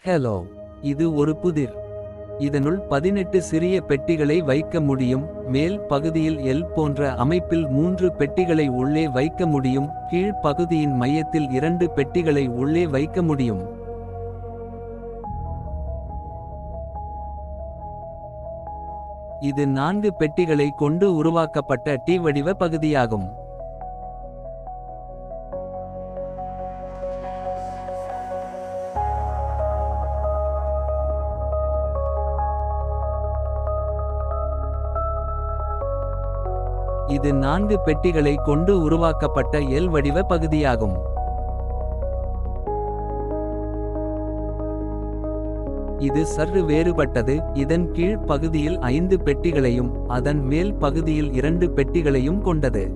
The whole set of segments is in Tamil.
ஹலோ. இது ஒரு புதிர். இதனுள் 18 சிறிய பெட்டிகளை வைக்க முடியும். மேல் பகுதியில் எல் போன்ற அமைப்பில் 3 பெட்டிகளை உள்ளே வைக்க முடியும். கீழ் பகுதியின் மையத்தில் 2 பெட்டிகளை உள்ளே வைக்க முடியும். இது 4 பெட்டிகளை கொண்டு உருவாக்கப்பட்ட டி வடிவ பகுதியாகும். இது 4 பெட்டிகளை கொண்டு உருவாக்கப்பட்ட எல் வடிவ பகுதியாகும். இது சற்று வேறுபட்டது. இதன் கீழ் பகுதியில் 5 பெட்டிகளையும் அதன் மேல் பகுதியில் 2 பெட்டிகளையும் கொண்டது.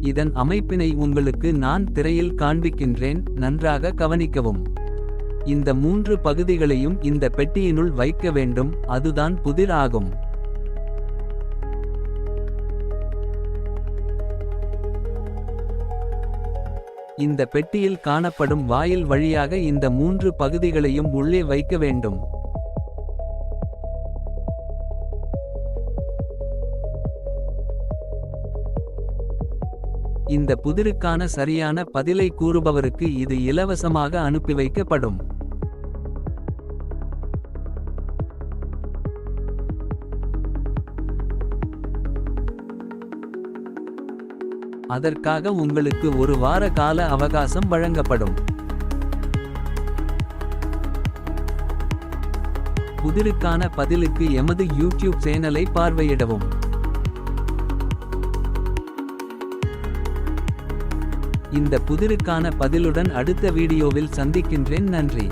இதன் அமைப்பினை உங்களுக்கு நான் திரையில் காண்பிக்கின்றேன். நன்றாக கவனிக்கவும். இந்த 3 பகுதிகளையும் இந்த பெட்டியினுள் வைக்க வேண்டும். அதுதான் புதிர் ஆகும். இந்த பெட்டியில் காணப்படும் வாயில் வழியாக இந்த 3 பகுதிகளையும் உள்ளே வைக்க வேண்டும். இந்த புதிருக்கான சரியான பதிலை கூறுபவருக்கு இது இலவசமாக அனுப்பி வைக்கப்படும். அதற்காக உங்களுக்கு ஒரு வார கால அவகாசம் வழங்கப்படும். புதிருக்கான பதிலுக்கு எமது யூடியூப் சேனலை பார்வையிடவும். இந்த புதிருக்கான பதிலுடன் அடுத்த வீடியோவில் சந்திக்கின்றேன். நன்றி.